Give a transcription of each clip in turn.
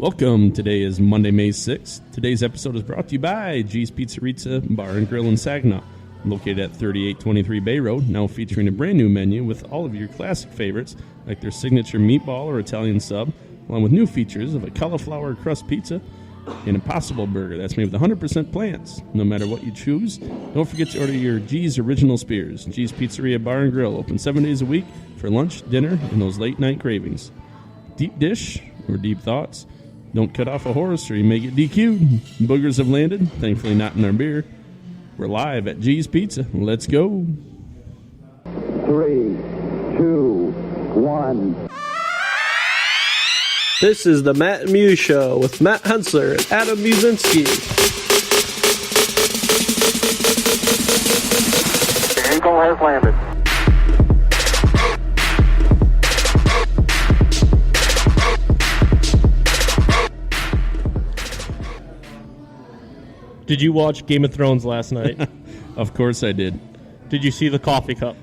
Welcome. Today is Monday, May 6th. Today's episode is brought to you by G's Pizzeria Bar Grill in Saginaw, located at 3823 Bay Road, now featuring a brand new menu with all of your classic favorites, like their signature meatball or Italian sub, along with new features of a cauliflower crust pizza and an Impossible Burger that's made with 100% plants. No matter what you choose, don't forget to order your G's Original Spears. G's Pizzeria Bar and Grill, open 7 days a week for lunch, dinner, and those late-night cravings. Deep dish or deep thoughts? Don't cut off a horse or you may get DQ'd. Boogers have landed, thankfully not in our beer. We're live at G's Pizza. Let's go. 3, 2, 1. This is the Matt and Mew Show with Matt Hensler and Adam Muzinski. The Eagle has landed. Did you watch Game of Thrones last night? Of course I did. Did you see the coffee cup?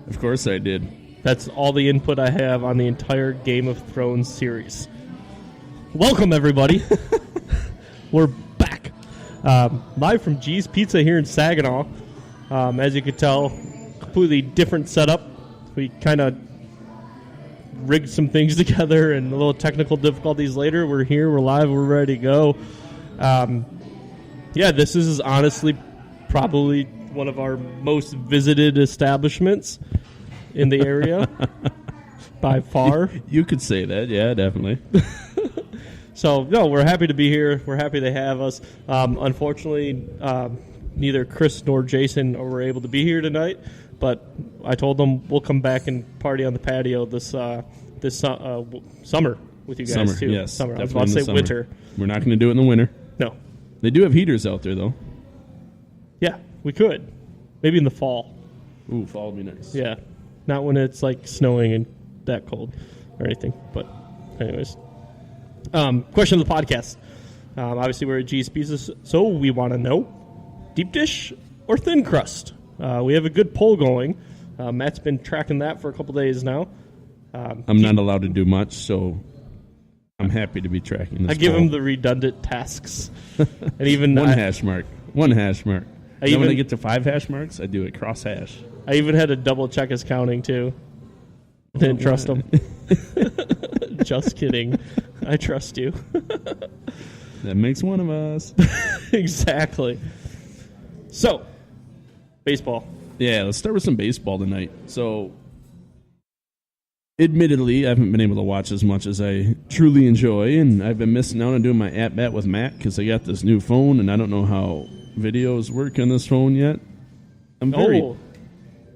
Of course I did. That's all the input I have on the entire Game of Thrones series. Welcome, everybody. We're back. Live from G's Pizza here in Saginaw. As you could tell, completely different setup. We kind of rigged some things together and a little technical difficulties later. We're here, we're live, we're ready to go. Yeah, this is honestly probably one of our most visited establishments in the area by far. You could say that, yeah, definitely. So, no, we're happy to be here. We're happy they have us. Unfortunately, neither Chris nor Jason were able to be here tonight, but I told them we'll come back and party on the patio this summer with you guys, Summer, too. yes. Summer. I was about to say summer. winter. We're not going to do it in the winter. No. They do have heaters out there, though. Yeah, we could. Maybe in the fall. Ooh, fall would be nice. Yeah. Not when it's like snowing and that cold or anything. But anyways. Question of the podcast. Obviously, we're at G's Pizza, so we want to know deep dish or thin crust. We have a good poll going. Matt's been tracking that for a couple days now. I'm not allowed to do much, so I'm happy to be tracking this. I give poll. him the redundant tasks. And even One hash mark. When I get to 5 hash marks, I do a cross hash. I even had to double check his counting, too. Didn't trust him. Just kidding. I trust you. That makes one of us. Exactly. So, baseball. Yeah, let's start with some baseball tonight. So, admittedly, I haven't been able to watch as much as I truly enjoy, and I've been missing out on doing my at-bat with Matt because I got this new phone, and I don't know how videos work on this phone yet.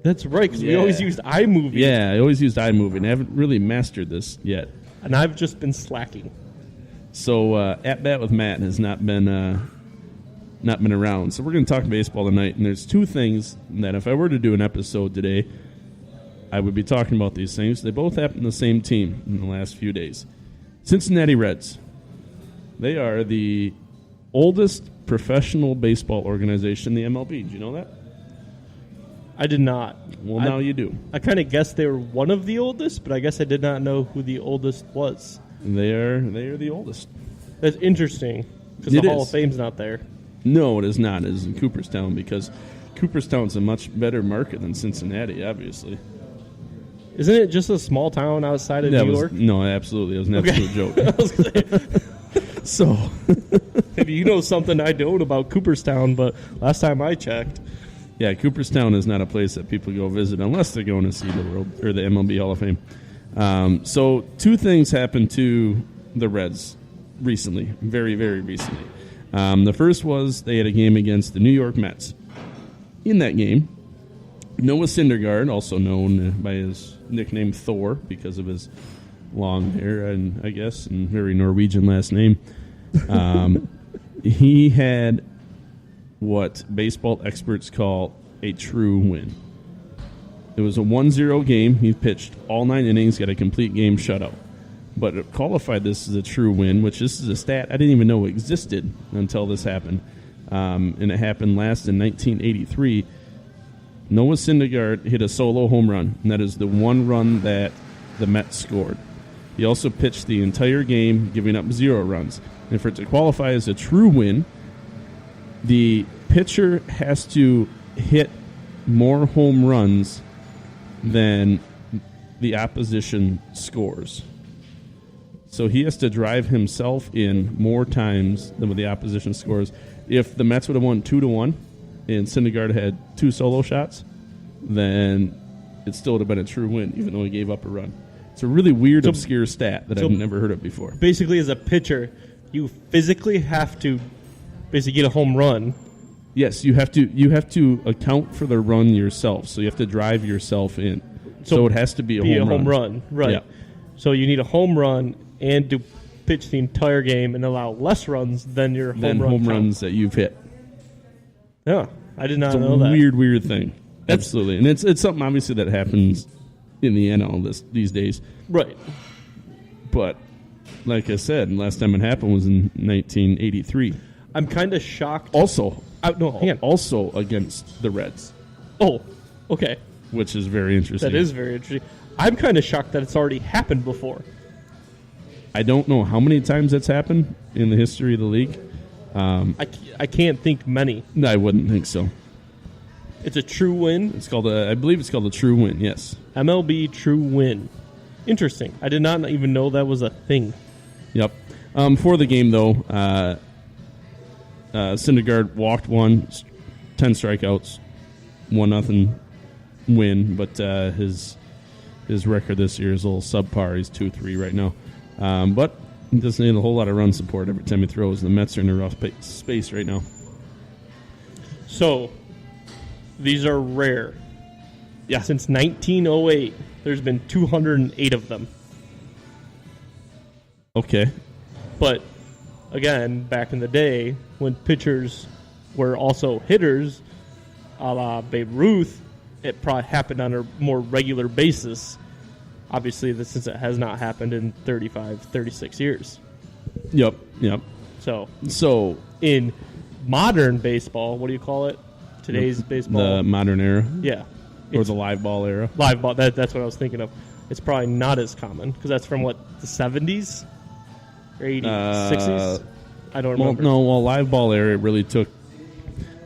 That's right, because we always used iMovie. Yeah, I always used iMovie, and I haven't really mastered this yet. And I've just been slacking. So, at-bat with Matt has not been around. So we're going to talk baseball tonight, and there's 2 things that if I were to do an episode today, I would be talking about these things. They both happen to the same team in the last few days. Cincinnati Reds. They are the oldest professional baseball organization in the MLB. Did you know that? I did not. Well, now you do. I kind of guessed they were one of the oldest, but I guess I did not know who the oldest was. They are the oldest. That's interesting, because the Hall of Fame's not there. No, it is not. It is in Cooperstown, because Cooperstown's a much better market than Cincinnati, obviously. Isn't it just a small town outside of New York? No, absolutely. It was an absolute joke. I was gonna say, so, maybe you know something I don't about Cooperstown, but last time I checked. Yeah, Cooperstown is not a place that people go visit unless they're going to see the World or the MLB Hall of Fame. So 2 things happened to the Reds recently, very, very recently. The first was they had a game against the New York Mets. In that game, Noah Syndergaard, also known by his nickname Thor because of his long hair and I guess and very Norwegian last name, he had what baseball experts call a true win. It was a 1-0 game. He pitched all 9 innings, got a complete game shutout. But it qualified this as a true win, which this is a stat I didn't even know existed until this happened. And it happened last in 1983. Noah Syndergaard hit a solo home run, and that is the one run that the Mets scored. He also pitched the entire game, giving up 0 runs. And for it to qualify as a true win, the pitcher has to hit more home runs than the opposition scores. So he has to drive himself in more times than what the opposition scores. If the Mets would have won 2-1 and Syndergaard had 2 solo shots, then it still would have been a true win, even though he gave up a run. It's a really weird, obscure stat that I've never heard of before. Basically, as a pitcher, you physically have to basically get a home run. Yes, you have to account for the run yourself. So you have to drive yourself in. So it has to be a home run. Right. Yeah. So you need a home run and to pitch the entire game and allow less runs than your home runs that you've hit. Yeah, I did not know that. Weird thing. Absolutely. And it's something obviously that happens in the NL these days. Right. But like I said, last time it happened was in 1983. I'm kind of shocked. Also, hang on. Also against the Reds. Oh, okay. Which is very interesting. That is very interesting. I'm kind of shocked that it's already happened before. I don't know how many times that's happened in the history of the league. I can't think many. No, I wouldn't think so. It's a true win. I believe it's called a true win. Yes. MLB true win. Interesting. I did not even know that was a thing. Yep. For the game though, Syndergaard walked 10 strikeouts, 1-0 win. But his record this year is a little subpar. He's 2-3 right now. But he doesn't need a whole lot of run support every time he throws. The Mets are in a rough space right now. So, these are rare. Yeah. Since 1908, there's been 208 of them. Okay. But, again, back in the day, when pitchers were also hitters, a la Babe Ruth, it probably happened on a more regular basis. Obviously, since it has not happened in 35, 36 years. Yep. So in modern baseball, what do you call it? Today's baseball? The modern era? Yeah. Or the live ball era? Live ball, that's what I was thinking of. It's probably not as common, because that's from, the 70s? Or 80s? 60s? I don't remember. Well, live ball era really took...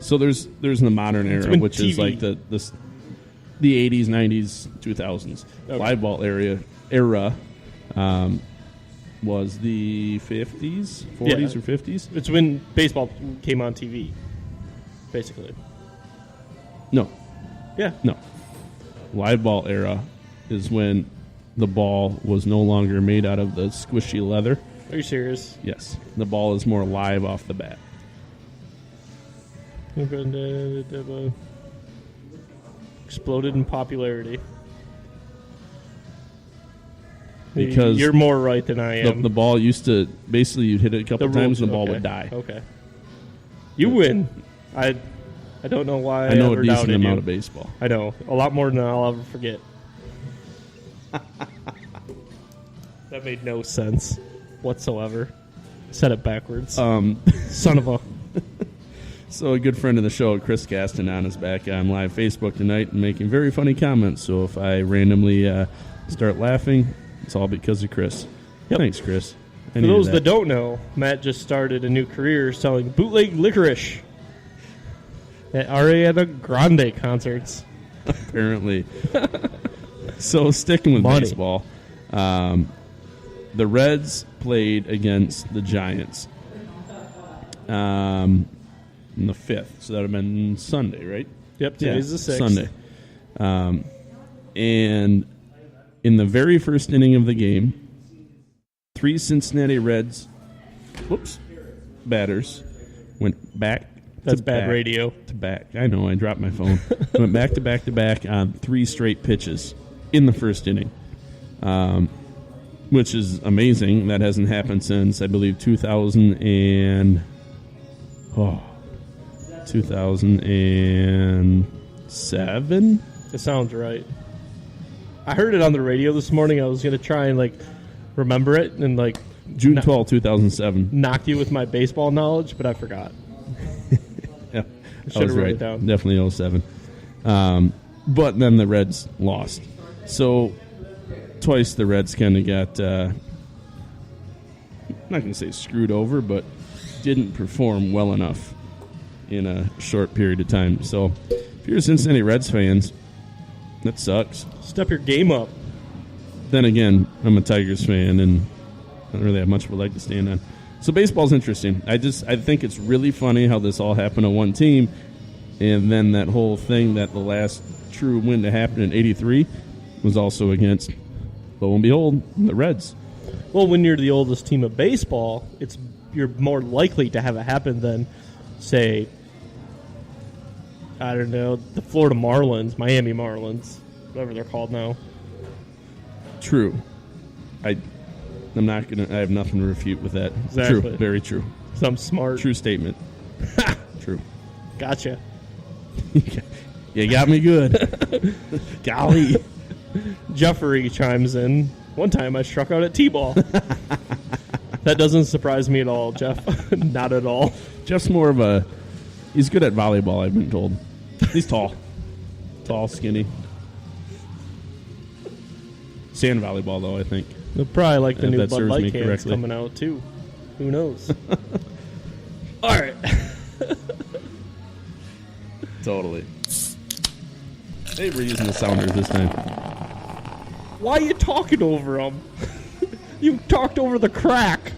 So there's the modern era, which TV. Is like the 80s, 90s, 2000s. Okay. Live ball era was the 50s, 40s or 50s. It's when baseball came on TV, basically. No. Yeah. No. Live ball era is when the ball was no longer made out of the squishy leather. Are you serious? Yes. The ball is more live off the bat. Exploded in popularity. Because you're more right than I am. The ball used to basically you'd hit it a couple times and the ball would die. Okay. You win. I don't know why I know ever a decent doubted amount you. of baseball. I know. A lot more than I'll ever forget. That made no sense whatsoever. Said it backwards. Son of a... So a good friend of the show, Chris Castanon, is back on live Facebook tonight and making very funny comments. So if I randomly start laughing, it's all because of Chris. Yep. Thanks, Chris. For those that don't know, Matt just started a new career selling bootleg licorice at Ariana Grande concerts. Apparently. So sticking with baseball, the Reds played against the Giants on the 5th. So that would have been Sunday, right? Yep, today's the 6th. Sunday. And in the very first inning of the game, 3 Cincinnati Reds batters went back That's bad radio. to back. I know, I dropped my phone. Went back to back to back on 3 straight pitches in the first inning, which is amazing. That hasn't happened since, I believe, 2007. It sounds right. I heard it on the radio this morning. I was going to try and, remember it and, June 12, 2007. knock you with my baseball knowledge, but I forgot. Yeah, I was right. It down. Definitely 07. But then the Reds lost. So twice the Reds kind of got, I'm not going to say screwed over, but didn't perform well enough in a short period of time. So if you're a Cincinnati Reds fans, that sucks. Step your game up. Then again, I'm a Tigers fan, and I don't really have much of a leg to stand on. So baseball's interesting. I think it's really funny how this all happened on one team, and then that whole thing that the last true win to happen in '83 was also against, lo and behold, the Reds. Well, when you're the oldest team of baseball, you're more likely to have it happen than, say, I don't know, the Florida Marlins, Miami Marlins, whatever they're called now. True. I'm not gonna. I have nothing to refute with that. Exactly. True. Very true. So I'm smart. True statement. True. Gotcha. You got me good. Golly. Jeffrey chimes in. One time I struck out at T-ball. That doesn't surprise me at all, Jeff. Not at all. Jeff's more of a. He's good at volleyball, I've been told. He's tall. Tall, skinny. Sand volleyball, though, I think. They'll probably like the If new that Bud serves me Light cans correctly. coming out, too. Who knows? All right. Totally. Hey, we're using the sounders this time. Why are you talking over them? You talked over the crack.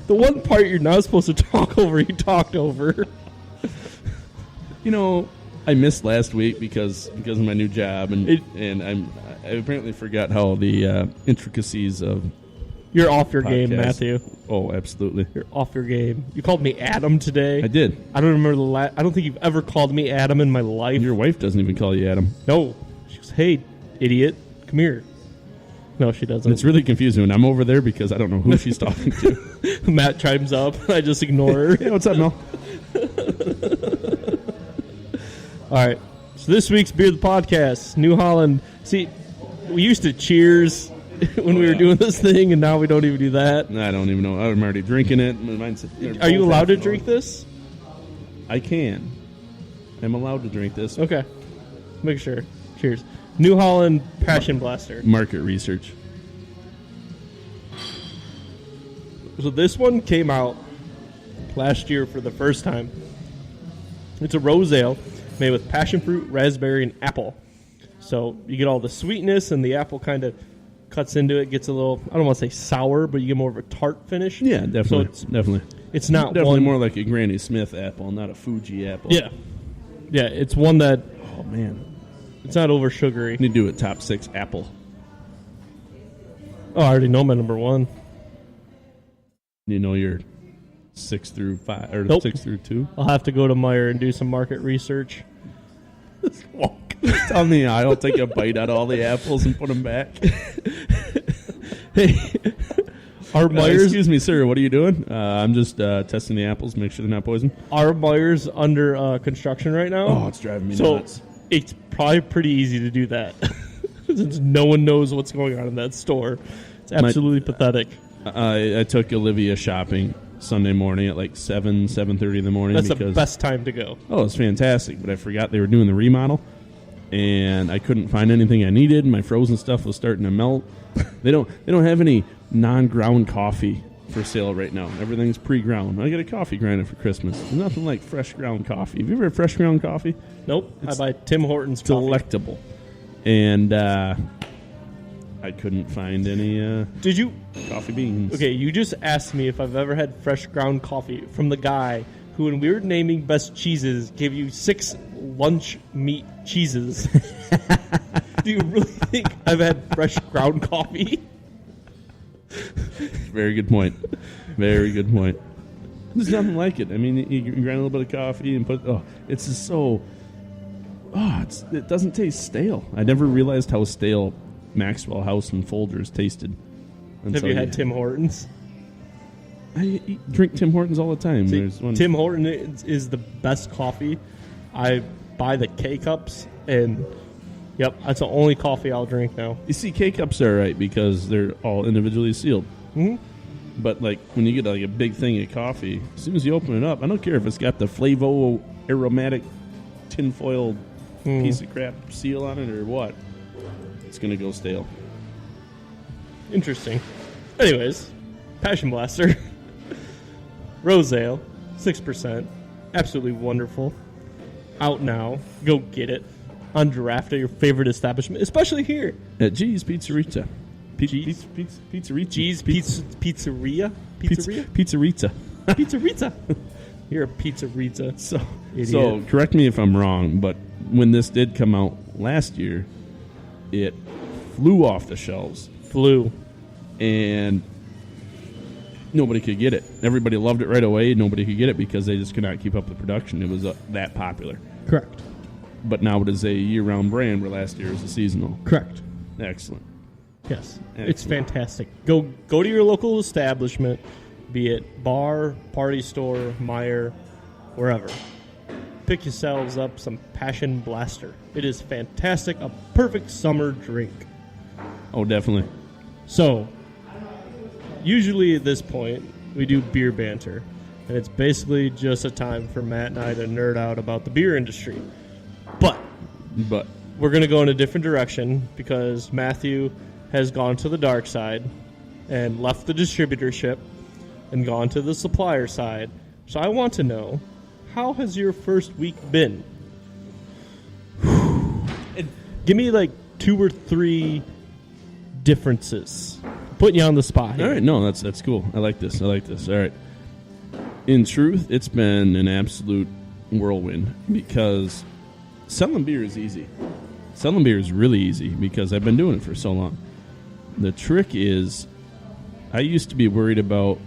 The one part you're not supposed to talk over, you talked over. You know, I missed last week because of my new job, and I apparently forgot how the intricacies of You're off your game, podcast. Matthew. Oh, absolutely. You're off your game. You called me Adam today. I did. I don't remember I don't think you've ever called me Adam in my life. Your wife doesn't even call you Adam. No. She goes, hey, idiot, come here. No, she doesn't. It's really confusing when I'm over there because I don't know who she's talking to. Matt chimes up. I just ignore her. Hey, what's up, Mel? All right. So this week's Beer the Podcast, New Holland. See, we used to cheers when we were doing this thing, and now we don't even do that. I don't even know. I'm already drinking it. Are you allowed to drink this? I can. I'm allowed to drink this. Okay. Make sure. Cheers. New Holland Passion Blaster. Market research. So this one came out last year for the first time. It's a rose ale made with passion fruit, raspberry, and apple. So you get all the sweetness, and the apple kind of cuts into it, gets a little, I don't want to say sour, but you get more of a tart finish. Yeah, definitely. So it's not definitely one, more like a Granny Smith apple, not a Fuji apple. Yeah. Yeah, it's one that, Oh, man. it's not over sugary. Need to do a top 6 apple. Oh, I already know my number one. You know your 6 through 5 or Nope. 6 through 2. I'll have to go to Meyer and do some market research. Walk down the aisle, take a bite out of all the apples and put them back. Hey, our Meyers, Excuse me, sir. What are you doing? I'm just testing the apples, make sure they're not poison. our Meyers under construction right now. Oh, it's driving me So nuts. it's probably pretty easy to do that, since no one knows what's going on in that store. It's absolutely pathetic. I took Olivia shopping Sunday morning at like 7:30 in the morning. That's because, the best time to go. Oh, it's fantastic. But I forgot they were doing the remodel, and I couldn't find anything I needed. My frozen stuff was starting to melt. They don't have any non-ground coffee for sale right now. Everything's pre-ground. I get a coffee grinder for Christmas. There's nothing like fresh ground coffee. Have you ever had fresh ground coffee? Nope. It's I buy Tim Hortons coffee. Delectable. And I couldn't find any Did you? coffee beans. Okay, you just asked me if I've ever had fresh ground coffee from the guy who, when we were naming best cheeses, gave you 6 lunch meat cheeses. Do you really think I've had fresh ground coffee? Very good point. Very good point. There's nothing like it. I mean, you grind a little bit of coffee and put. Oh, it's just so. Oh, it doesn't taste stale. I never realized how stale Maxwell House and Folgers tasted. Have you had Tim Hortons? I drink Tim Hortons all the time. See, There's one. Tim Hortons is the best coffee. I buy the K-Cups, and yep, that's the only coffee I'll drink now. You see, K-Cups are right because they're all individually sealed. Mm-hmm. But like when you get like a big thing of coffee, as soon as you open it up, I don't care if it's got the Flavo aromatic tinfoil piece of crap seal on it or what, it's gonna go stale. Interesting. Anyways, Passion Blaster. Rose Ale, 6%. Absolutely wonderful. Out now. Go get it. On draft at your favorite establishment, especially here. At G's Pizzeria. G's? Pizzeria. G's Pizzeria? Pizzeria? Pizzeria. Pizzeria. You're a pizzeria. So, correct me if I'm wrong, but when this did come out last year, it flew off the shelves. And nobody could get it. Everybody loved it right away. Nobody could get it because they just could not keep up the production. It was that popular. Correct. But now it is a year-round brand, where last year was a seasonal. Correct. Excellent. Yes. Excellent. It's fantastic. Go to your local establishment, be it bar, party store, Meijer, wherever. Pick yourselves up some Passion Blaster. It is fantastic. A perfect summer drink. Oh, definitely. So, usually at this point, we do beer banter. And it's basically just a time for Matt and I to nerd out about the beer industry. But we're going to go in a different direction because Matthew has gone to the dark side and left the distributorship and gone to the supplier side. So I want to know, how has your first week been? Give me like 2 or 3 differences. Putting you on the spot here. All right, no, that's cool. I like this. All right. In truth, it's been an absolute whirlwind because selling beer is easy. Selling beer is really easy because I've been doing it for so long. The trick is, I used to be worried about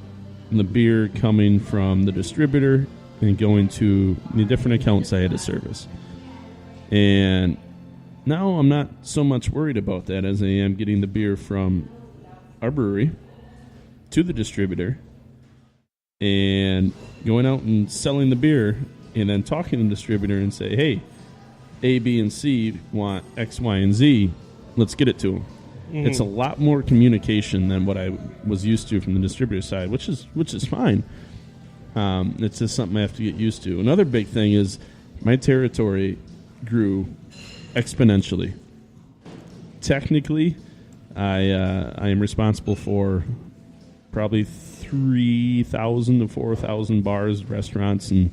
the beer coming from the distributor and going to the different accounts I had to service. And now I'm not so much worried about that as I am getting the beer from our brewery to the distributor and going out and selling the beer and then talking to the distributor and say, hey, A, B, and C want X, Y, and Z. Let's get it to them. Mm-hmm. It's a lot more communication than what I was used to from the distributor side, which is fine. It's just something I have to get used to. Another big thing is my territory grew exponentially. Technically, I am responsible for probably 3,000 to 4,000 bars, restaurants, and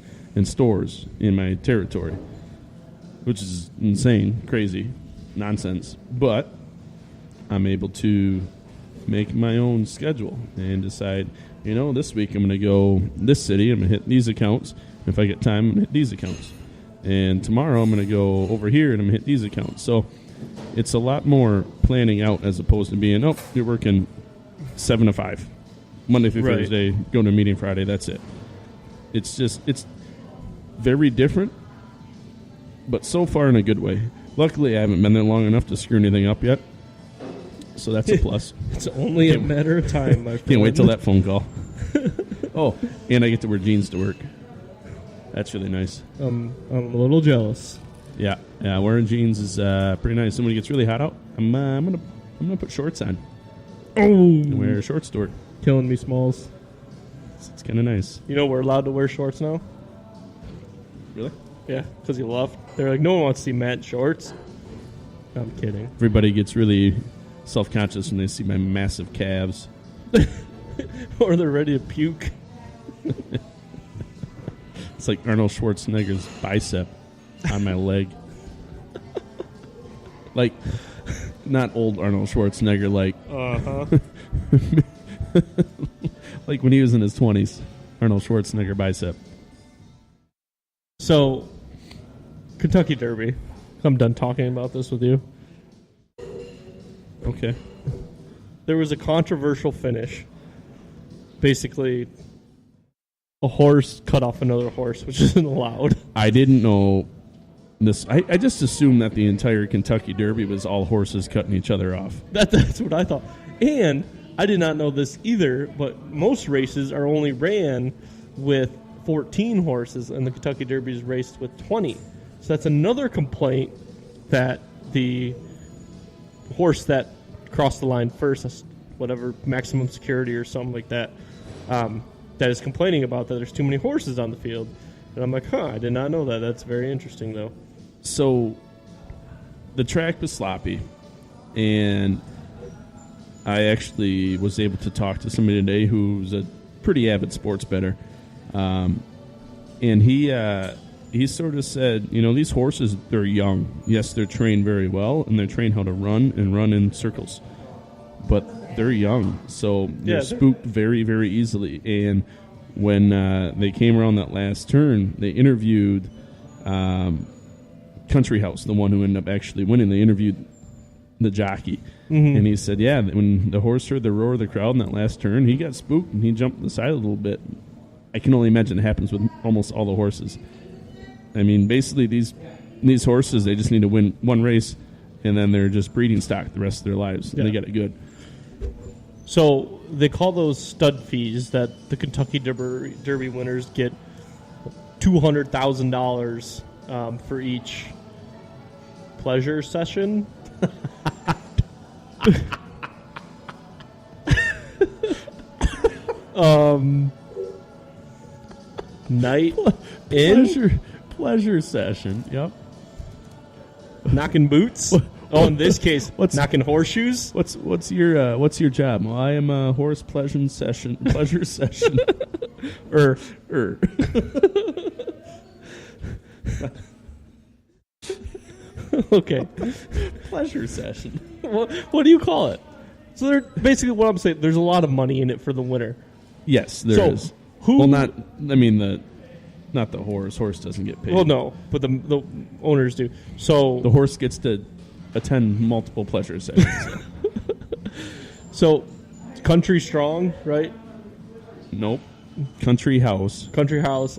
stores in my territory, which is insane, crazy, nonsense. But I'm able to make my own schedule and decide, this week I'm going to go this city, I'm going to hit these accounts. If I get time, I'm going to hit these accounts. And tomorrow I'm going to go over here and I'm going to hit these accounts. So it's a lot more planning out as opposed to being, you're working 7 to 5, Monday through Thursday, go to a meeting Friday, that's it. It's very different, but so far in a good way. Luckily, I haven't been there long enough to screw anything up yet, so that's a plus. It's only a matter of time, my friend. Can't wait till that phone call. Oh, and I get to wear jeans to work. That's really nice. I'm a little jealous. Yeah, wearing jeans is pretty nice. And when it gets really hot out, I'm gonna put shorts on. Oh, and wear shorts to work. Killing me, Smalls. It's kind of nice. We're allowed to wear shorts now. Really? Yeah, because you love. They're like, no one wants to see Matt in shorts. I'm kidding. Everybody gets really self-conscious when they see my massive calves. Or they're ready to puke. It's like Arnold Schwarzenegger's bicep on my leg. Like, not old Arnold Schwarzenegger, like... like when he was in his 20s. Arnold Schwarzenegger bicep. So, Kentucky Derby. I'm done talking about this with you. Okay. There was a controversial finish. Basically, a horse cut off another horse, which isn't allowed. I didn't know this. I just assumed that the entire Kentucky Derby was all horses cutting each other off. That's what I thought. And I did not know this either, but most races are only ran with 14 horses, and the Kentucky Derby is raced with 20. So that's another complaint that the horse that crossed the line first, whatever, maximum security or something like that, that is complaining about that there's too many horses on the field. And I'm like, I did not know that. That's very interesting, though. So the track was sloppy, and I actually was able to talk to somebody today who's a pretty avid sports bettor, and he sort of said, these horses, they're young. Yes, they're trained very well, and they're trained how to run in circles, but they're young, so they're spooked very, very easily. And when they came around that last turn, they interviewed Country House, the one who ended up actually winning. They interviewed the jockey, and he said, when the horse heard the roar of the crowd in that last turn, he got spooked and he jumped to the side a little bit. I can only imagine it happens with almost all the horses. I mean, basically these horses, they just need to win one race, and then they're just breeding stock the rest of their lives, and they get it good. So they call those stud fees that the Kentucky Derby winners get $200,000 for each pleasure session. Night pleasure session. Yep. Knocking boots. In this case, knocking horseshoes. What's your job? Well, I am a horse pleasure session. Okay. Pleasure session. What do you call it? So basically what I'm saying, there's a lot of money in it for the winner. Yes, there is. Not the horse. Horse doesn't get paid. Well, no, but the owners do. So the horse gets to attend multiple pleasure sessions. So, Country Strong, right? Nope. Country House. Yep.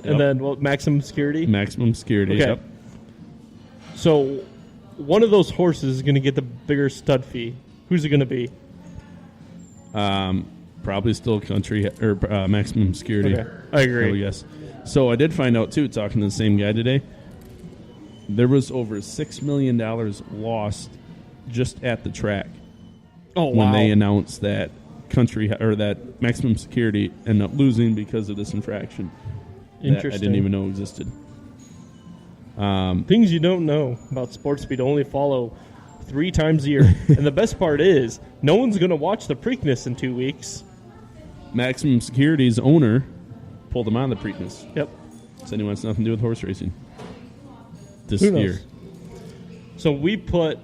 And then Maximum Security? Maximum Security, okay. Yep. So, one of those horses is going to get the bigger stud fee. Who's it going to be? Probably still Country or Maximum Security. Okay. I agree. Yes. So I did find out too, talking to the same guy today, there was over $6 million lost just at the track. Oh, wow. When they announced that that Maximum Security ended up losing because of this infraction. Interesting. That I didn't even know existed. Things you don't know about sports speed only follow 3 times a year. And the best part is, no one's going to watch the Preakness in 2 weeks. Maximum Security's owner pulled him out of the Preakness. Yep. Said he wants nothing to do with horse racing this Who knows? year. So we put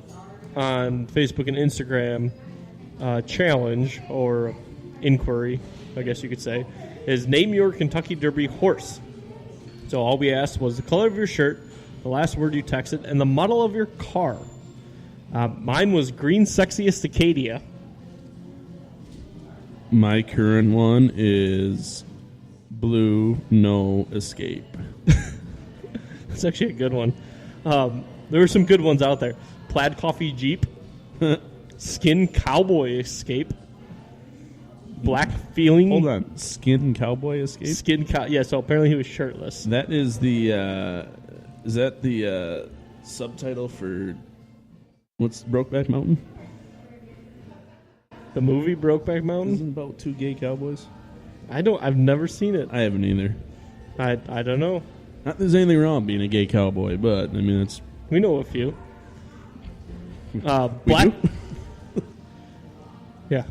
on Facebook and Instagram challenge or inquiry, I guess you could say, is name your Kentucky Derby horse. So all we asked was the color of your shirt, the last word you texted, and the model of your car. Mine was Green Sexiest Acadia. My current one is Blue No Escape. It's actually a good one. There were some good ones out there. Plaid Coffee Jeep. Skin Cowboy Escape. Black Feeling. Hold on. Skin Cowboy Escape? Yeah, so apparently he was shirtless. That is the... is that the subtitle for... What's Brokeback Mountain? The movie Brokeback Mountain? Isn't it about 2 gay cowboys? I've never seen it. I haven't either. I don't know. Not that there's anything wrong being a gay cowboy, but, I mean, it's... We know a few. Black... Yeah.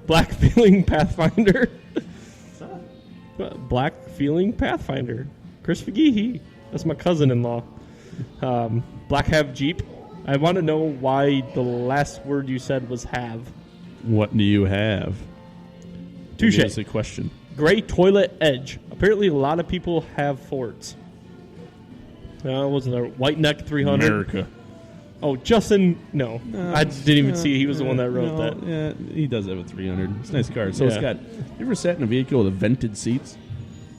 Black Feeling Pathfinder. Black Feeling Pathfinder. Chris McGehee. That's my cousin-in-law. Black Have Jeep. I want to know why the last word you said was have. What do you have? Touche. That's a question. Gray Toilet Edge. Apparently a lot of people have Fords. Wasn't there White Neck 300? America. Oh, Justin, no. I didn't even see he was the one that wrote that. Yeah, he does have a 300. It's a nice car. So Yeah. it's got... You ever sat in a vehicle with vented seats?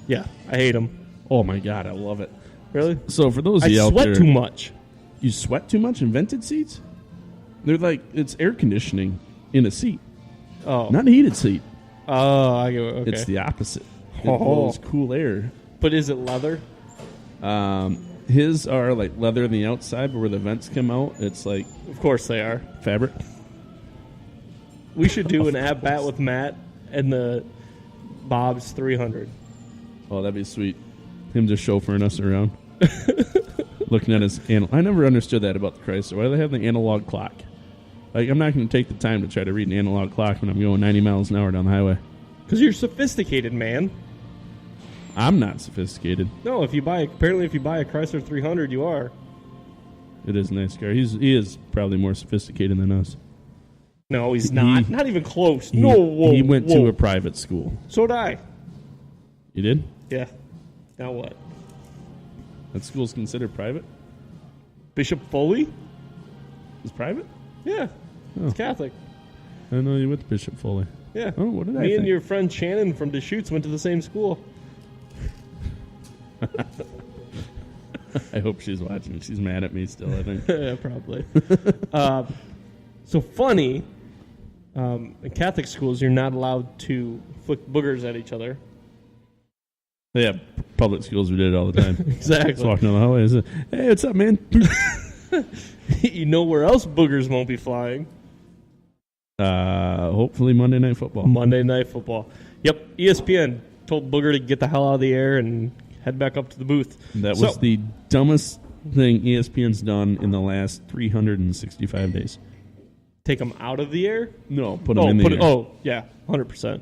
Yeah, I hate them. Oh, my God, I love it. Really? So for those of you I out there... sweat too much. You sweat too much in vented seats? They're like... It's air conditioning in a seat. Oh. Not a heated seat. Oh, I go, okay. It's the opposite. It Oh. blows cool air. But is it leather? His are like leather on the outside, but where the vents come out, it's like Of course they are. fabric. We should do an at-bat with Matt and the Bob's 300. Oh, that'd be sweet. Him just chauffeuring us around. Looking at his I never understood that about the Chrysler. Why do they have the analog clock? Like, I'm not going to take the time to try to read an analog clock when I'm going 90 miles an hour down the highway. Because you're sophisticated, man. I'm not sophisticated. No, apparently if you buy a Chrysler 300, you are. It is a nice car. He is probably more sophisticated than us. No, he's not. Not even close. He went to a private school. So did I. You did? Yeah. Now what? That school's considered private? Bishop Foley? Is private? Yeah. Oh. It's Catholic. I didn't know you went to Bishop Foley. Yeah. Oh, what did I Me think? and your friend Shannon from Deschutes went to the same school. I hope she's watching. She's mad at me still, I think. Yeah, probably. So funny, in Catholic schools, you're not allowed to flick boogers at each other. Yeah, public schools, we did it all the time. Exactly. Just walking down the hallway and say, hey, what's up, man? You know where else boogers won't be flying? Hopefully Monday Night Football. Monday Night Football. Yep, ESPN told Booger to get the hell out of the air and head back up to the booth. That was the dumbest thing ESPN's done in the last 365 days. Take them out of the air? No, put them in the air. Oh, yeah, 100%.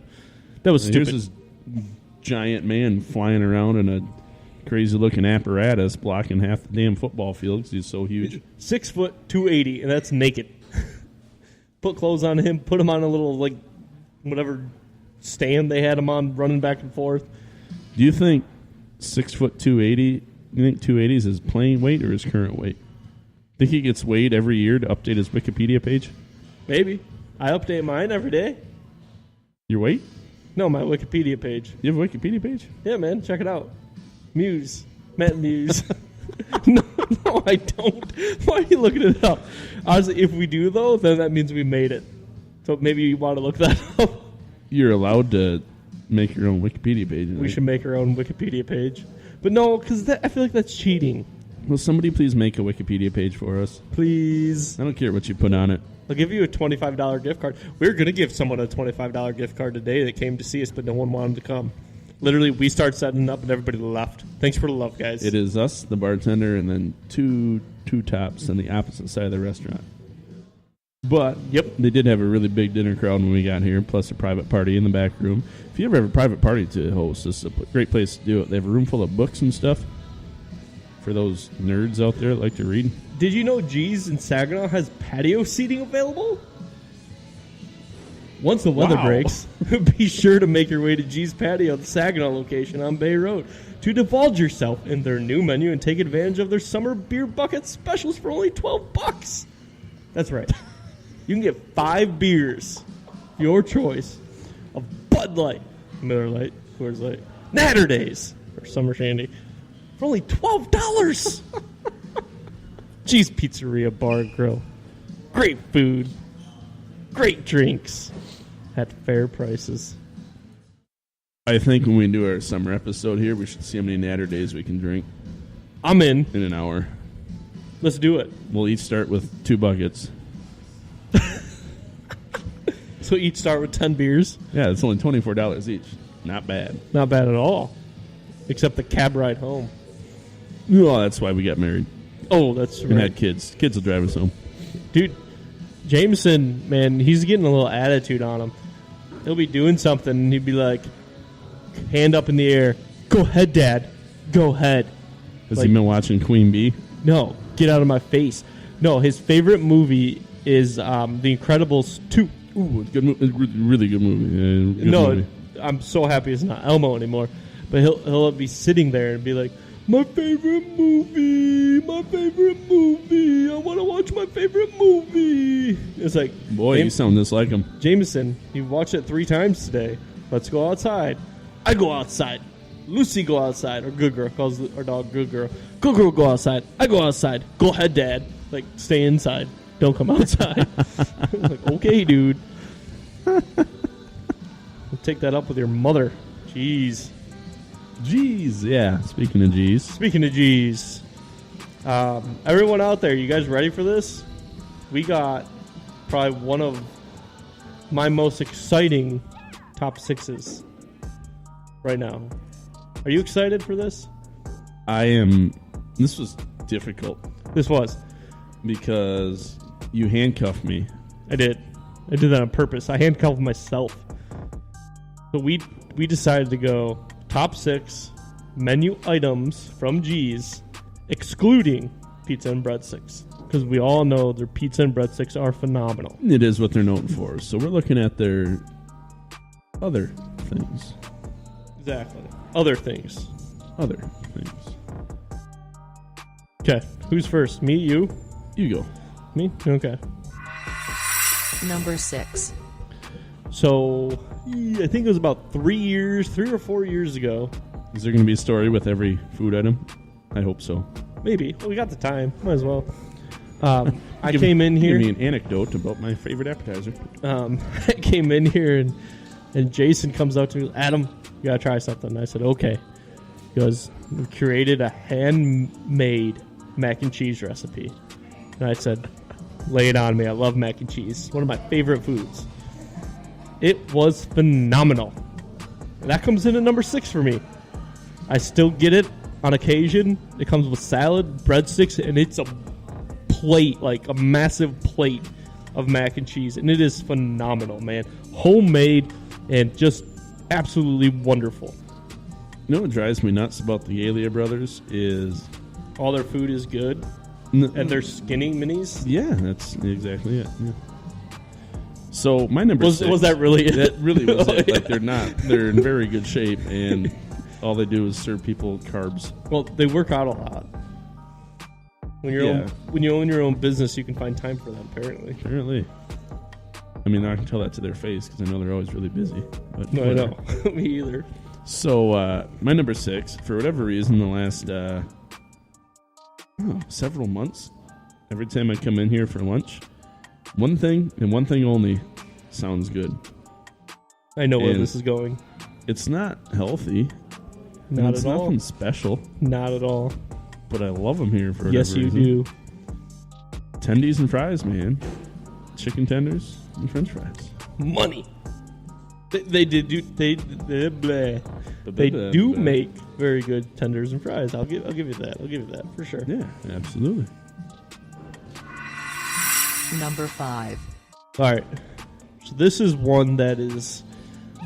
That was stupid. Here's this giant man flying around in a crazy-looking apparatus blocking half the damn football field because he's so huge. 6 foot, 280, and that's naked. Put clothes on him, put him on a little, like, whatever stand they had him on, running back and forth. Do you think 6 foot 280, you think 280 is his playing weight or his current weight? Think he gets weighed every year to update his Wikipedia page? Maybe. I update mine every day. Your weight? No, my Wikipedia page. You have a Wikipedia page? Yeah, man, check it out. Muse. Matt Muse. No, I don't. Why are you looking it up? Honestly, if we do, though, then that means we made it. So maybe you want to look that up. You're allowed to make your own Wikipedia page. We should make our own Wikipedia page. But no, because I feel like that's cheating. Will somebody please make a Wikipedia page for us? Please. I don't care what you put on it. I'll give you a $25 gift card. We were going to give someone a $25 gift card today that came to see us, but no one wanted to come. Literally, we started setting up and everybody left. Thanks for the love, guys. It is us, the bartender, and then two tops on the opposite side of the restaurant. But, yep, they did have a really big dinner crowd when we got here, plus a private party in the back room. If you ever have a private party to host, this is a great place to do it. They have a room full of books and stuff for those nerds out there that like to read. Did you know G's in Saginaw has patio seating available? Once the weather breaks, be sure to make your way to G's Patio, the Saginaw location on Bay Road, to divulge yourself in their new menu and take advantage of their summer beer bucket specials for only $12. That's right. You can get 5 beers, your choice, of Bud Light, Miller Lite, Coors Light, Natter Days, or Summer Shandy, for only $12. G's Pizzeria Bar Grill. Great food. Great drinks. At fair prices. I think when we do our summer episode here, we should see how many Natter Days we can drink. I'm in. In an hour. Let's do it. We'll each start with 2 buckets. So each start with 10 beers? Yeah, it's only $24 each. Not bad. Not bad at all. Except the cab ride home. Oh, that's why we got married. Oh, that's right. And had kids. Kids will drive us home. Dude, Jameson, man, he's getting a little attitude on him. He'll be doing something, and he'd be like, hand up in the air, go ahead, Dad, go ahead. Has he been watching Queen Bee? No, get out of my face. No, his favorite movie is The Incredibles 2. Ooh, good really good movie. Good movie. I'm so happy it's not Elmo anymore. But he'll be sitting there and be like, my favorite movie, I want to watch my favorite movie. It's like, boy, you sound just like him. Jameson, you watched it 3 times today. Let's go outside. I go outside. Lucy go outside. Or Good Girl calls our dog Good Girl. Good Girl go outside. I go outside. Go ahead, Dad. Like, stay inside. Don't come outside. Like, okay, dude. Take that up with your mother. Jeez. Jeez, yeah. Speaking of G's. Speaking of G's. Everyone out there, you guys ready for this? We got probably one of my most exciting top 6s right now. Are you excited for this? I am. This was difficult. This was. Because you handcuffed me I did that on purpose. I handcuffed myself. So we decided to go top 6 menu items from G's, excluding pizza and breadsticks, because we all know their pizza and breadsticks are phenomenal. It is what they're known for. So we're looking at their other things. Exactly. Other things. Okay, who's first? Me, you? You go. Me? Okay. Number 6. So, I think it was about 3 or 4 years ago. Is there going to be a story with every food item? I hope so. Maybe. Well, we got the time. Might as well. I came in here. Give me an anecdote about my favorite appetizer. I came in here and Jason comes up to me, Adam, you gotta try something. I said, okay. He goes, we created a handmade mac and cheese recipe. And I said, lay it on me. I love mac and cheese. One of my favorite foods. It was phenomenal. And that comes in at number 6 for me. I still get it on occasion. It comes with salad, breadsticks, and it's a plate, like a massive plate of mac and cheese. And it is phenomenal, man. Homemade and just absolutely wonderful. You know what drives me nuts about the Galea brothers is all their food is good. And they're skinny minis. Yeah, that's exactly it. Yeah. So my number 6. Was that really it? That really was it. Yeah. Like they're in very good shape, and all they do is serve people carbs. Well, they work out a lot. When you own your own business, you can find time for them. Apparently. I mean, I can tell that to their face because I know they're always really busy. But no, I know. Me either. So my number 6, for whatever reason, the last several months, every time I come in here for lunch, one thing and one thing only sounds good. I know where this is going. It's not healthy. Not it's at all. Nothing special. Not at all. But I love them here for whatever Yes, you reason. do. Tendies and fries, man. Chicken tenders and French fries. Money. They do make very good tenders and fries. I'll give you that. I'll give you that for sure. Yeah, absolutely. Number 5. All right. So this is one that is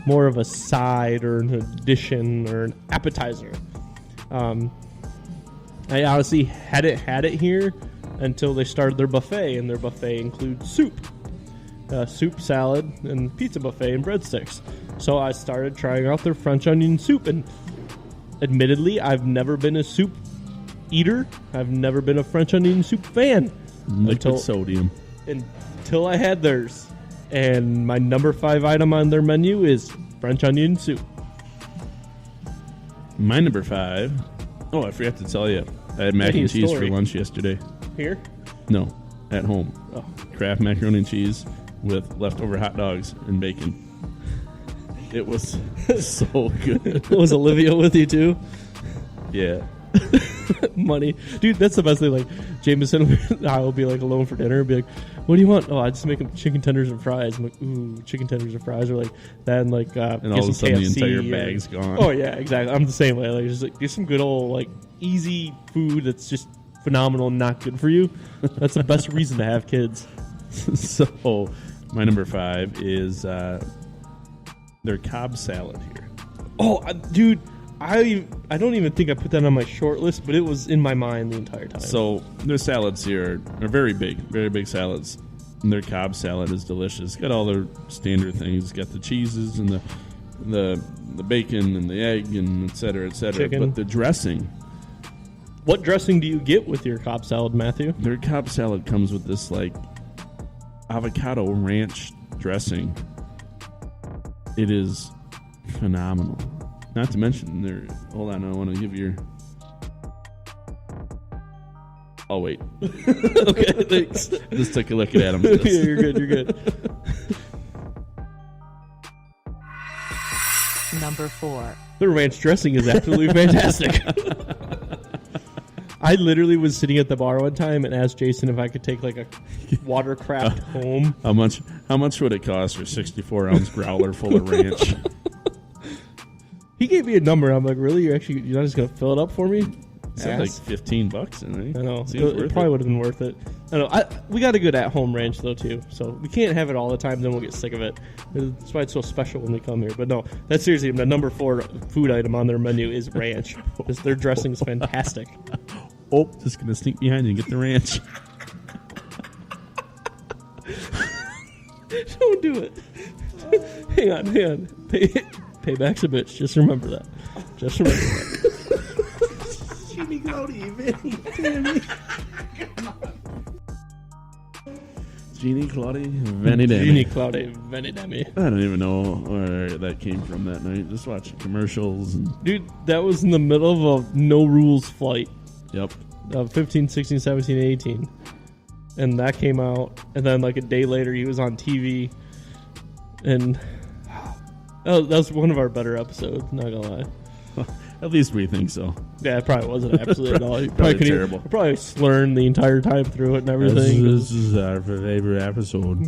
more of a side or an addition or an appetizer. I honestly hadn't had it here until they started their buffet, and their buffet includes soup. Soup, salad, and pizza buffet and breadsticks. So I started trying out their French onion soup, and admittedly, I've never been a soup eater. I've never been a French onion soup fan. Liquid sodium. Until I had theirs. And my number 5 item on their menu is French onion soup. My number 5. Oh, I forgot to tell you. I had mac and cheese for lunch yesterday. Here? No, at home. Oh. Kraft macaroni and cheese with leftover hot dogs and bacon. It was so good. Was Olivia with you too? Yeah. Money. Dude, that's the best thing. Like, Jameson and I will be like alone for dinner and be like, what do you want? Oh, I just make them chicken tenders and fries. I'm like, ooh, chicken tenders and fries. Or like that, and like, and all of a sudden the entire bag's gone. Oh, yeah, exactly. I'm the same way. Like, just like, do some good old, like, easy food that's just phenomenal and not good for you. That's the best reason to have kids. So, my number 5 is their Cobb salad here. Oh, dude. I don't even think I put that on my short list, but it was in my mind the entire time. So their salads here are very big salads. And their Cobb salad is delicious. Got all their standard things. Got the cheeses and the bacon and the egg and et cetera, et cetera. Chicken. But the dressing. What dressing do you get with your Cobb salad, Matthew? Their Cobb salad comes with this like avocado ranch dressing. It is phenomenal. Not to mention their... Hold on, I want to give your... Oh, wait. Okay, thanks. Just took a look at Adam's Yeah, list. you're good. Number 4. The ranch dressing is absolutely fantastic. I literally was sitting at the bar one time and asked Jason if I could take like a watercraft home. How much would it cost for a 64-ounce growler full of ranch? He gave me a number. I'm like, really? You're not just going to fill it up for me? It's like $15, I think. I know. Seems It probably would have been worth it. I don't know. We got a good at-home ranch, though, too. So we can't have it all the time, then we'll get sick of it. That's why it's so special when we come here. But no, that's seriously, the number 4 food item on their menu is ranch. Their dressing is fantastic. Oh, just going to sneak behind you and get the ranch. Don't do it. Hang on. Payback's a bitch. Just remember that. Just remember that. Genie Cloudy, Vinny. Genie Cloudy, Vinny Dammy. Genie Cloudy, Vinny Dammy. I don't even know where that came from that night. Just watching commercials. And Dude, that was in the middle of a no-rules flight. Yep. 15, 16, 17, 18. And that came out. And then like a day later, he was on TV. And that was one of our better episodes, not gonna lie. At least we think so. Yeah, it probably wasn't absolutely at all. You Probably couldn't terrible. even- probably slurring the entire time through it and everything. This is our favorite episode.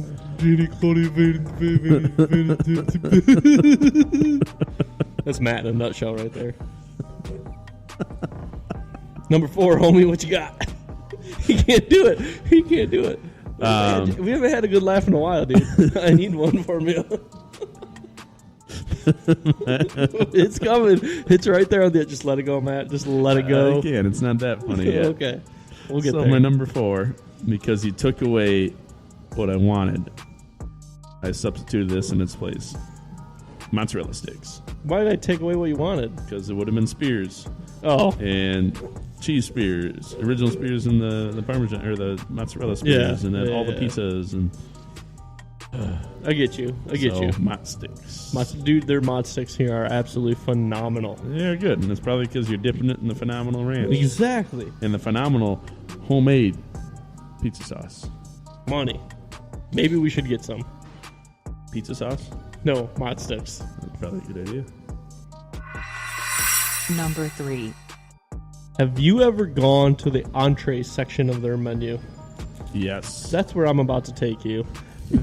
That's Matt in a nutshell right there. Number 4, homie, what you got? He can't do it. He can't do it. We haven't had a good laugh in a while, dude. I need one for me. It's coming. It's right there on the. Just let it go, Matt. Just let it go. I can't. It's not that funny yet. Okay, we'll get so there. my number 4, because he took away what I wanted, I substituted this in its place. Mozzarella sticks. Why did I take away what you wanted? Because it would have been spears Oh, and cheese spears, original spears, and the Parmesan or the mozzarella spears, Yeah, and then all the yeah. pizzas and I get you. I get you. Mott sticks. Dude, their mod sticks here are absolutely phenomenal. They're good, and it's probably because you're dipping it in the phenomenal ranch Exactly. and the phenomenal homemade pizza sauce. Money. Maybe we should get some. Pizza sauce? No, mod sticks. That's probably a good idea. Number 3. Have you ever gone to the entree section of their menu? Yes. That's where I'm about to take you.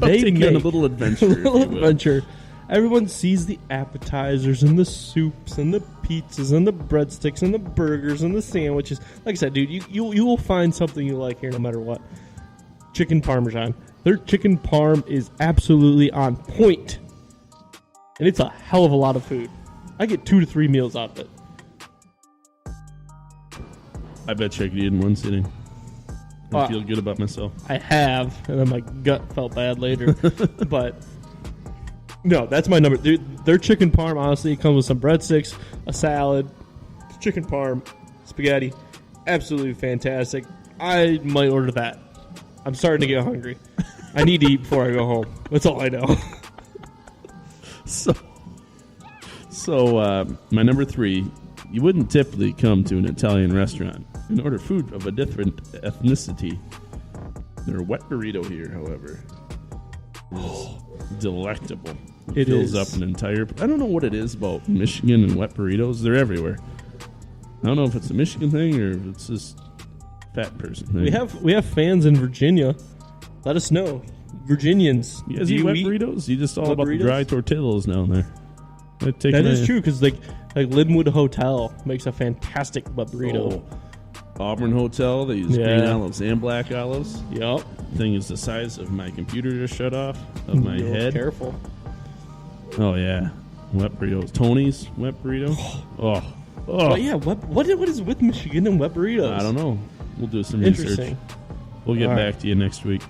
I'll take you on a little adventure. a if little you will. adventure. Everyone sees the appetizers and the soups and the pizzas and the breadsticks and the burgers and the sandwiches. Like I said, dude, you will find something you like here no matter what. Chicken parmesan. Their chicken parm is absolutely on point. And it's a hell of a lot of food. I get 2 to 3 meals out of it. I bet you I could eat in one sitting. I Uh, feel good about myself. I have, and then my gut felt bad later. But no, that's my number. Their chicken parm, honestly, comes with some breadsticks, a salad, chicken parm, spaghetti. Absolutely fantastic. I might order that. I'm starting to get hungry. I need to eat before I go home. That's all I know. So my number 3, you wouldn't typically come to an Italian restaurant and order food of a different ethnicity. Their wet burrito here, however, is delectable. It fills is. up an entire. I don't know what it is about Michigan and wet burritos. They're everywhere. I don't know if it's a Michigan thing or if it's just fat person thing. We have fans in Virginia. Let us know, Virginians. You guys do eat you wet burritos? You just all wet about the burritos? dry tortillas down there. That is true because like Linwood Hotel makes a fantastic wet burrito. Auburn Hotel, they use green olives and black olives. Yep. Thing is the size of my computer just shut off of my You're head. Careful. Oh yeah, wet burritos. Tony's wet burrito. Oh. But yeah, what is with Michigan and wet burritos? I don't know. We'll do some research. Interesting. We'll get All back right. to you next week.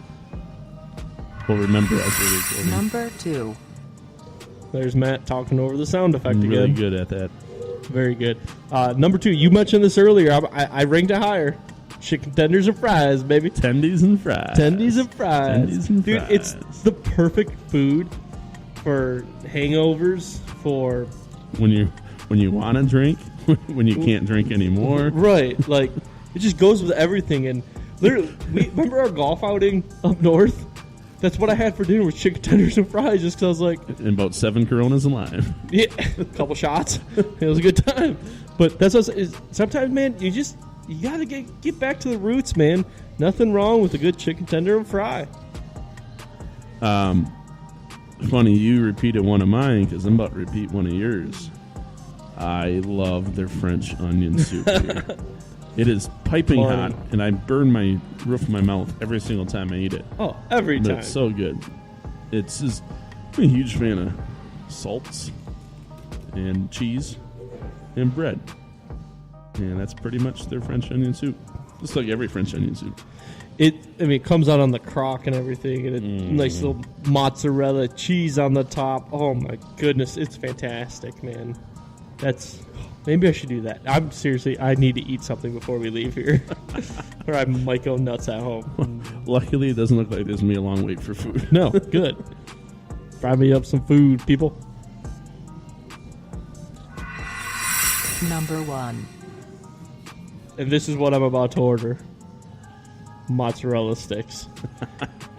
We'll remember as we're recording. Number 2. There's Matt talking over the sound effect I'm again. really good at that. Very good. Number 2, you mentioned this earlier. I ranked it higher. Chicken tenders and fries, baby. Tendies and fries. Tendies and fries. Tendies and Dude, fries. it's the perfect food for hangovers, for... when you want to drink, when you can't drink anymore. Right. Like, it just goes with everything. And literally, remember our golf outing up north? That's what I had for dinner was chicken tenders and fries just because I was like, And about 7 Coronas alive. yeah, a couple shots. It was a good time. But that's what sometimes, man, you got to get back to the roots, man. Nothing wrong with a good chicken tender and fry. Funny you repeated one of mine because I'm about to repeat one of yours. I love their French onion soup here. It is piping hot, and I burn my roof of my mouth every single time I eat it. Oh, every But time. it's so good. It's just, I'm a huge fan of salts and cheese and bread. And that's pretty much their French onion soup. Just like every French onion soup. It comes out on the crock and everything, and nice little mozzarella cheese on the top. Oh my goodness, it's fantastic, man. Maybe I should do that. I need to eat something before we leave here, or I might go nuts at home. Luckily, it doesn't look like there's going to be a long wait for food. No, good. Fry me up some food, people. Number 1. And this is what I'm about to order. Mozzarella sticks.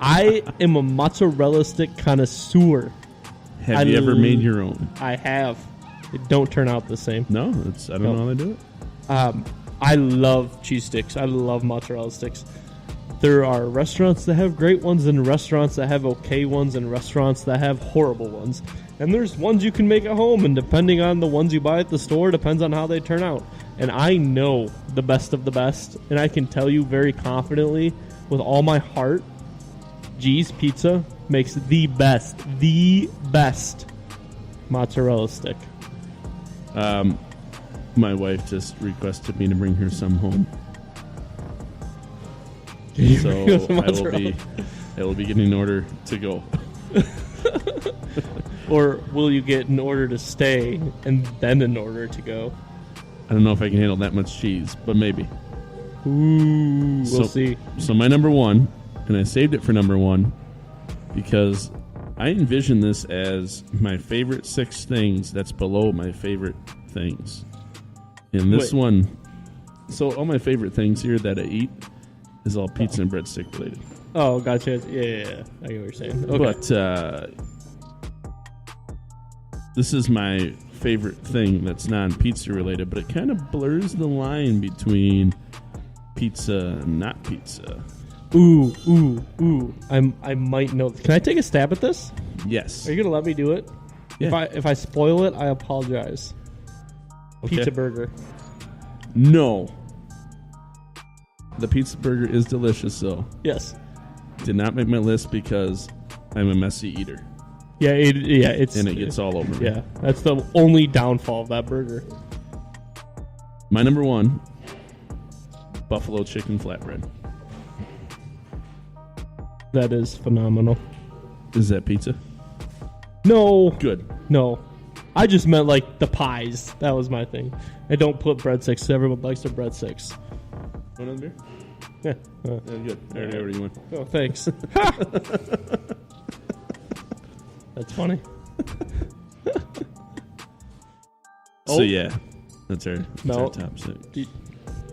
I am a mozzarella stick connoisseur. Have you ever made your own? I have. It don't turn out the same. No, I don't know how they do it. I love cheese sticks. I love mozzarella sticks. There are restaurants that have great ones and restaurants that have okay ones and restaurants that have horrible ones. And there's ones you can make at home, and depending on the ones you buy at the store, depends on how they turn out. And I know the best of the best, and I can tell you very confidently, with all my heart, G's Pizza makes the best mozzarella stick. My wife just requested me to bring her some home. So I will be getting an order to go. Or will you get an order to stay and then an order to go? I don't know if I can handle that much cheese, but maybe. Ooh, we'll see. So my number 1, and I saved it for number 1 because I envision this as my favorite 6 things that's below my favorite things. And this one, so all my favorite things here that I eat is all pizza and breadstick related. Oh, gotcha. Yeah. I get what you're saying. Okay. But this is my favorite thing that's non-pizza related, but it kind of blurs the line between pizza and not pizza. Ooh. I might know. Can I take a stab at this? Yes. Are you gonna let me do it? Yeah. If I spoil it, I apologize. Okay. Pizza burger. No. The pizza burger is delicious, though. Yes. Did not make my list because I'm a messy eater. Yeah. It gets all over me. Yeah. That's the only downfall of that burger. My number 1, buffalo chicken flatbread. That is phenomenal. Is that pizza? No. Good. No. I just meant like the pies. That was my thing. I don't put breadsticks. Everyone likes their breadsticks. Want another beer? Yeah. Yeah, good. I already ordered you one. Oh, thanks. That's funny. So yeah, that's our No. top 6.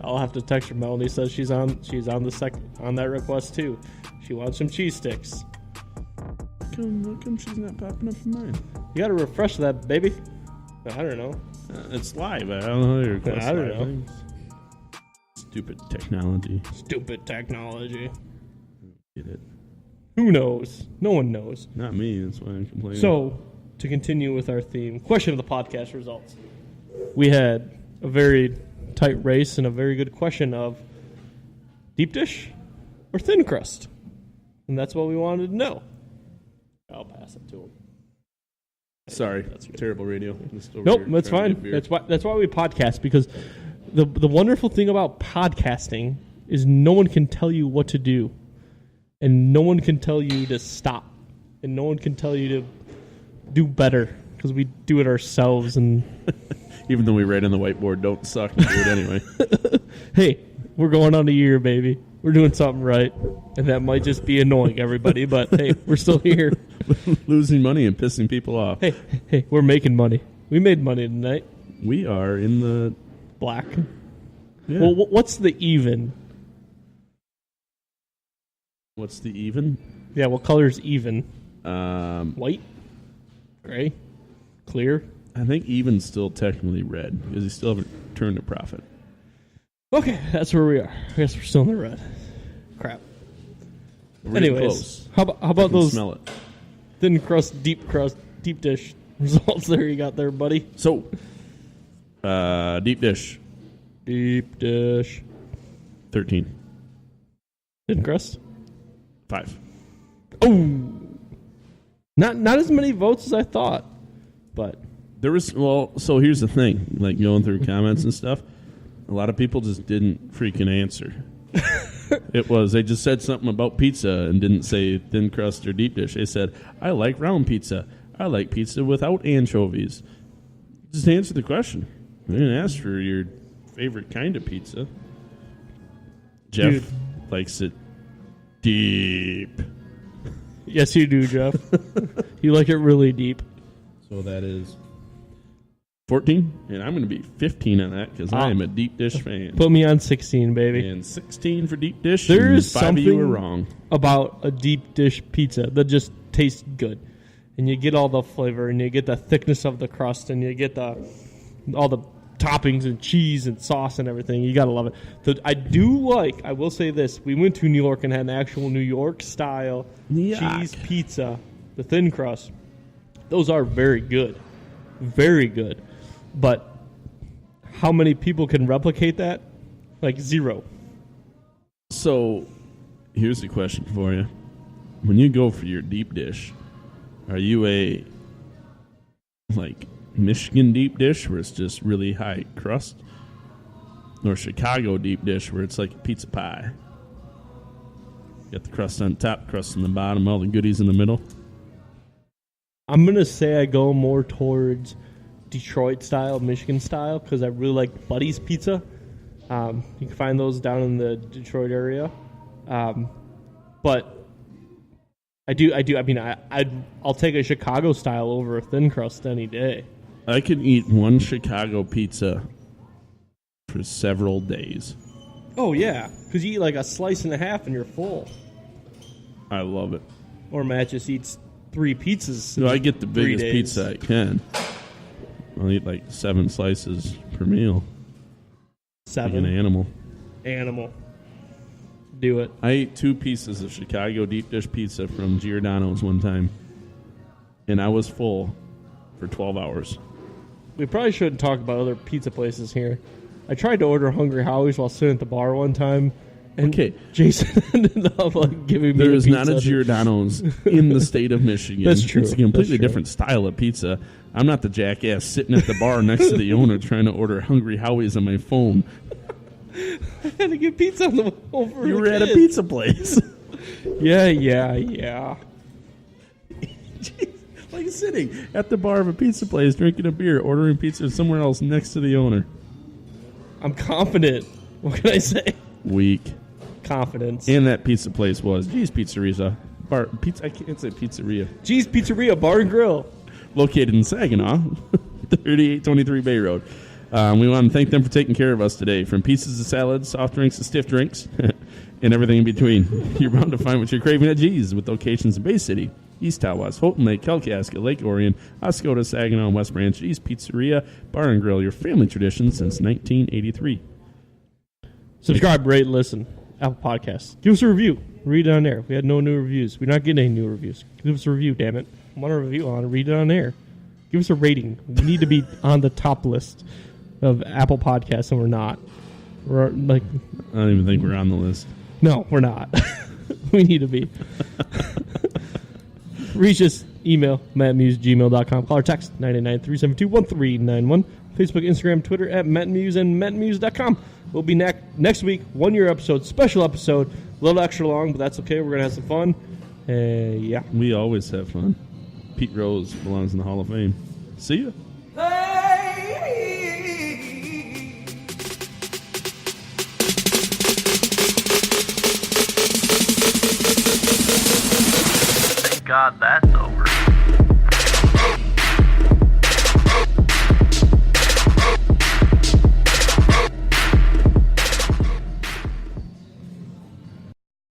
I'll have to text her. Melanie says she's on that request too. She wants some cheese sticks. How come she's not popping up in mine? You gotta refresh that, baby. I don't know. It's live. I don't know how your request I don't live know. things. Stupid technology. Stupid technology. Get it? Who knows? No one knows. Not me. That's why I'm complaining. So, to continue with our theme, question of the podcast results. We had a very tight race and a very good question of deep dish or thin crust. And that's what we wanted to know. I'll pass it to him. Sorry, That's good. terrible radio. Nope, that's fine. That's why we podcast, because the wonderful thing about podcasting is no one can tell you what to do. And no one can tell you to stop. And no one can tell you to do better, because we do it ourselves. And Even though we write on the whiteboard, don't suck, and do it anyway. hey, we're going on a year, baby. We're doing something right. And that might just be annoying everybody, but hey, we're still here. Losing money and pissing people off. Hey, we're making money. We made money tonight. We are in the Black. yeah. Well, what's the even? What's the even? Yeah, what color's even? I White? Gray? Clear? think even's still technically red because you still haven't turned a profit. Okay, that's where we are. I guess we're still in the red. Crap. We're getting Anyways, close. how about I can those smell it. thin crust, deep dish results there you got there, buddy? So, Deep dish. Deep dish. 13. Thin crust. 5. Oh, not as many votes as I thought, but There was, so here's the thing. Like, going through comments and stuff, a lot of people just didn't freaking answer. They just said something about pizza and didn't say thin crust or deep dish. They said, I like round pizza. I like pizza without anchovies. Just answer the question. They didn't ask for your favorite kind of pizza. Jeff Dude. likes it deep. yes, you do, Jeff. You like it really deep. So that is 14, and I'm going to be 15 on that because I am a deep dish fan. Put me on 16, baby. And 16 for deep dish. There and is 5 of you something were wrong. about a deep dish pizza that just tastes good, and you get all the flavor, and you get the thickness of the crust, and you get all the toppings and cheese and sauce and everything. You gotta love it. I will say this: we went to New York and had an actual New York style cheese pizza, the thin crust. Those are very good, very good. But how many people can replicate that? Like 0. So here's the question for you. When you go for your deep dish, are you a Michigan deep dish where it's just really high crust? Or Chicago deep dish where it's like a pizza pie? Got the crust on top, crust on the bottom, all the goodies in the middle. I'm going to say I go more towards Detroit style, Michigan style, because I really like Buddy's Pizza. You can find those down in the Detroit area. But I'll take a Chicago style over a thin crust any day. I could eat one Chicago pizza for several days. Oh, yeah, because you eat like a slice and a half and you're full. I love it. Or Matt just eats 3 pizzas. No, I get the 3 biggest days. pizza I can. I'll eat like 7 slices per meal. 7. Like an animal. Animal. Do it. I ate 2 pieces of Chicago deep dish pizza from Giordano's one time, and I was full for 12 hours. We probably shouldn't talk about other pizza places here. I tried to order Hungry Howie's while sitting at the bar one time, and Jason ended up giving me There a is pizza. not a Giordano's in the state of Michigan. That's true. It's a completely That's true. different style of pizza. I'm not the jackass sitting at the bar next to the owner trying to order Hungry Howie's on my phone. I had to get pizza on the way for You the were at a kids. pizza place. Yeah. Like sitting at the bar of a pizza place, drinking a beer, ordering pizza somewhere else next to the owner. I'm confident. What can I say? Weak. Confidence. And that pizza place was G's Pizzeria Bar. I can't say pizzeria. G's Pizzeria Bar and Grill. Located in Saginaw, 3823 Bay Road. We want to thank them for taking care of us today. From pizzas to salads, soft drinks to stiff drinks, and everything in between. You're bound to find what you're craving at G's, with locations in Bay City, East Tawas, Houghton Lake, Kalkaska, Lake Orion, Oscoda, Saginaw, and West Branch. G's Pizzeria Bar and Grill, your family tradition since 1983. Subscribe, rate, listen. Apple Podcasts. Give us a review. Read it on air. We had no new reviews. We're not getting any new reviews. Give us a review, damn it. I want a review. I want to read it on air. Give us a rating. We need to be on the top list of Apple Podcasts, and we're not. We're like, I don't even think we're on the list. no, we're not. We need to be. Reach us, email, mattmuse@gmail.com. Call or text 989-372-1391. Facebook, Instagram, Twitter @mattmuse and mattmuse.com. We'll be next week, 1-year episode, special episode. A little extra long, but that's okay. We're going to have some fun. Yeah. We always have fun. Pete Rose belongs in the Hall of Fame. See ya. Thank God that's